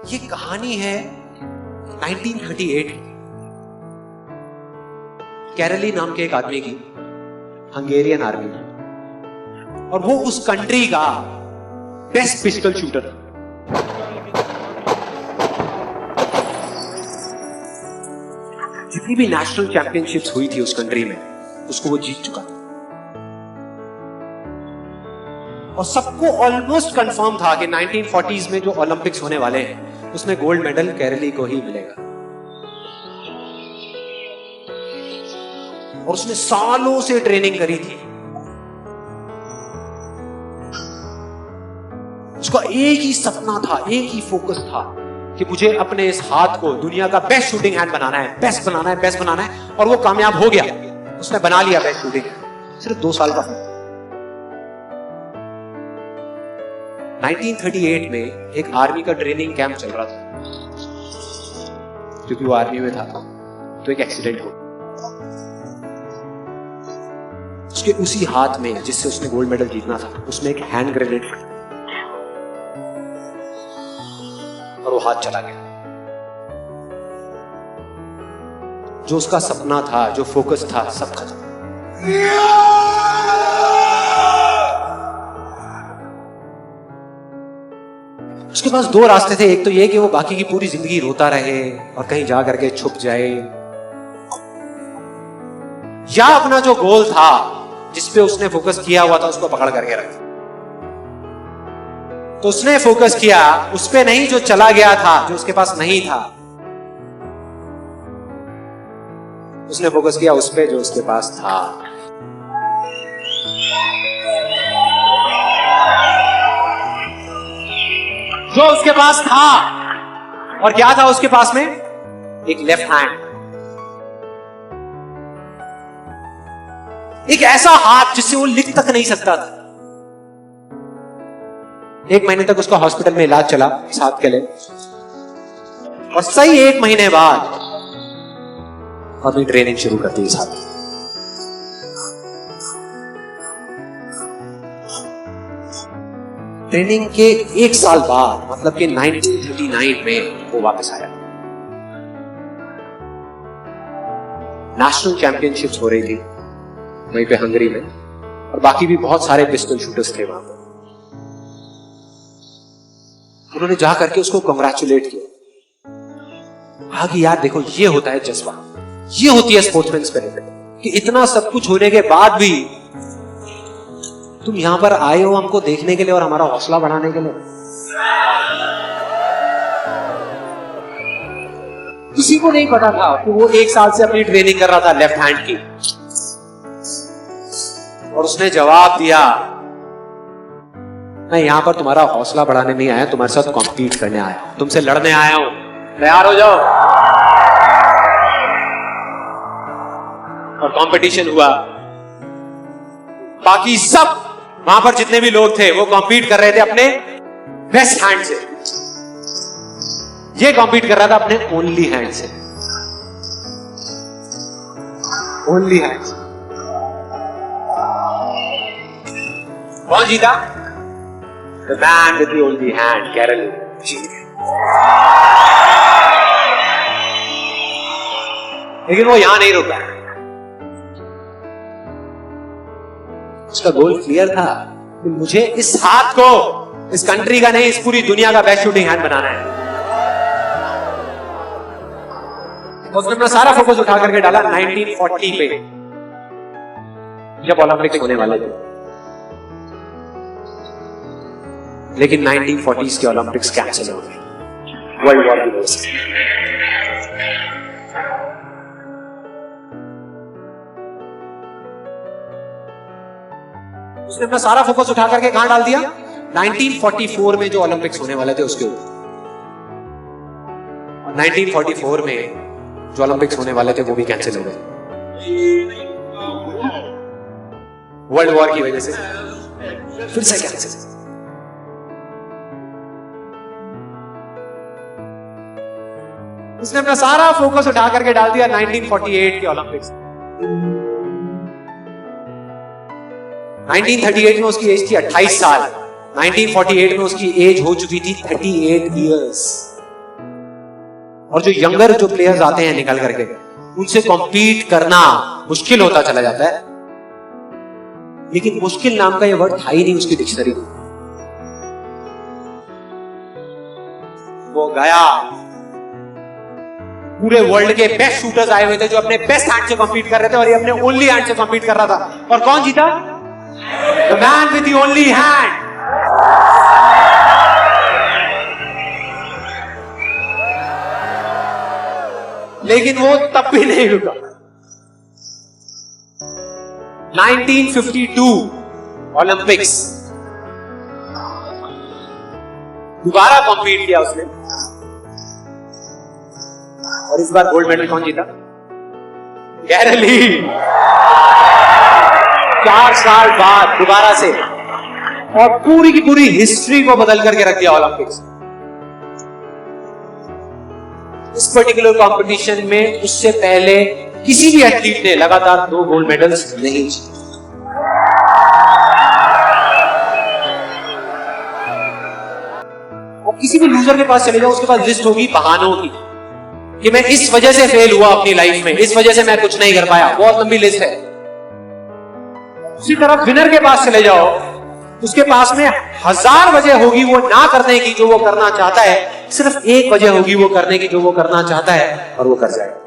ये कहानी है 1938 कैरली नाम के एक आदमी की, हंगेरियन आर्मी में, और वो उस कंट्री का बेस्ट पिस्टल शूटर। जितनी भी नेशनल चैंपियनशिप्स हुई थी उस कंट्री में, उसको वो जीत चुका था। और सबको ऑलमोस्ट कंफर्म था कि 1940s में जो ओलंपिक्स होने वाले हैं उसमें गोल्ड मेडल कैरली को ही मिलेगा। और उसने सालों से ट्रेनिंग करी थी। उसका एक ही सपना था, एक ही फोकस था कि मुझे अपने इस हाथ को दुनिया का बेस्ट शूटिंग हैंड बनाना है, बेस्ट बनाना है, बेस्ट बनाना है। और वो कामयाब हो गया, उसने बना लिया बेस्ट शूटिंग हैंड। सिर्फ 2 साल का। 1938 में एक आर्मी का ट्रेनिंग कैंप चल रहा था, क्योंकि वो आर्मी में था तो एक एक्सीडेंट हो। उसके उसी हाथ में जिससे उसने गोल्ड मेडल जीतना था, उसमें एक हैंड ग्रेनेड फटा और वो हाथ चला गया। जो उसका सपना था, जो फोकस था, सब खत्म। उसके पास 2 रास्ते थे। एक तो ये कि वो बाकी की पूरी जिंदगी रोता रहे और कहीं जा करके छुप जाए, या अपना जो गोल था जिसपे उसने फोकस किया हुआ था उसको पकड़ करके रखे। तो उसने फोकस किया उस पे नहीं जो चला गया था, जो उसके पास नहीं था। उसने फोकस किया उस पे जो उसके पास था। जो उसके पास था, और क्या था उसके पास में? एक लेफ्ट हैंड, एक ऐसा हाथ जिससे वो लिख तक नहीं सकता था। 1 महीने तक उसका हॉस्पिटल में इलाज चला इस हाथ के लिए, और सही 1 महीने बाद अपनी ट्रेनिंग शुरू कर दी इस हाथ। ट्रेनिंग के 1 साल बाद, मतलब कि 1939 में वो वापस आया। नेशनल चैंपियनशिप्स हो रही थी वहीं पे हंगरी में, और बाकी भी बहुत सारे पिस्टल शूटर्स थे वहां पर। उन्होंने जा करके उसको कांग्रेचुलेट किया, कहा कि यार देखो, ये होता है जज्बा, ये होती है स्पोर्ट्समैन स्पिरिट, कि इतना सब कुछ होने के बाद भी तुम यहां पर आए हो हमको देखने के लिए और हमारा हौसला बढ़ाने के लिए। किसी को नहीं पता था कि वो 1 साल से अपनी ट्रेनिंग कर रहा था लेफ्ट हैंड की, और उसने जवाब दिया, मैं यहां पर तुम्हारा हौसला बढ़ाने नहीं आया, तुम्हारे साथ कॉम्पीट करने आया हूं, तुमसे लड़ने आया हूं, तैयार हो जाओ। और कंपटीशन हुआ। बाकी सब वहां पर जितने भी लोग थे वो कॉम्पीट कर रहे थे अपने बेस्ट हैंड से, ये कॉम्पीट कर रहा था अपने ओनली हैंड से। Only hand. कौन जीता? The man with the only hand, Kairali जीत गया। लेकिन वो यहां नहीं रुका। उसका गोल क्लियर था कि मुझे इस हाथ को, इस कंट्री का नहीं, इस पूरी दुनिया का बेस्ट शूटिंग हैंड बनाना है। उसने अपना सारा फोकस उठा करके डाला 1940 पे, जब ओलंपिक्स होने वाले थे। लेकिन 1940s के ओलंपिक्स कैंसिल हो गए, वर्ल्ड वॉर की वजह से। उसने अपना सारा फोकस उठा करके कहां डाल दिया? 1944 में जो ओलंपिक्स होने वाले थे उसके ऊपर। 1944 में जो ओलंपिक्स होने वाले थे वो भी कैंसिल हो गए, वर्ल्ड वॉर की वजह से फिर से कैंसिल। उसने अपना सारा फोकस उठा करके डाल दिया 1948 के ओलंपिक्स। 1938 में उसकी एज थी 28 साल, 1948 में उसकी एज हो चुकी थी 38 इयर्स। और जो यंगर जो प्लेयर्स आते हैं निकल करके, उनसे कॉम्पीट करना मुश्किल होता चला जाता है। लेकिन मुश्किल नाम का ये वर्ड था ही नहीं उसकी डिक्शनरी में। वो गया, पूरे वर्ल्ड के बेस्ट शूटर्स आए हुए थे जो अपने बेस्ट हैंड से कॉम्पीट कर रहे थे, और ये अपने ओनली हैंड से कॉम्पीट कर रहा था। और कौन जीता? The man with the only hand. लेकिन वो तब भी नहीं रुका। 1952 ओलंपिक्स, दोबारा कॉम्पीट किया उसने, और इस बार गोल्ड मेडल कौन जीता? गैरल ली। 4 साल बाद दोबारा से, और पूरी की पूरी हिस्ट्री को बदल करके रख दिया ओलंपिक्स। इस पर्टिकुलर कंपटीशन में उससे पहले किसी भी एथलीट ने लगातार 2 गोल्ड मेडल्स नहीं जीते। और किसी भी लूजर के पास चले जाओ, उसके पास लिस्ट होगी बहानों की कि मैं इस वजह से फेल हुआ अपनी लाइफ में, इस वजह से मैं कुछ नहीं कर पाया। बहुत लंबी लिस्ट है। उसी तरह विनर के पास चले जाओ, उसके पास में 1000 वजह होगी वो ना करने की जो वो करना चाहता है, सिर्फ एक वजह होगी वो करने की जो वो करना चाहता है, और वो कर जाएगा।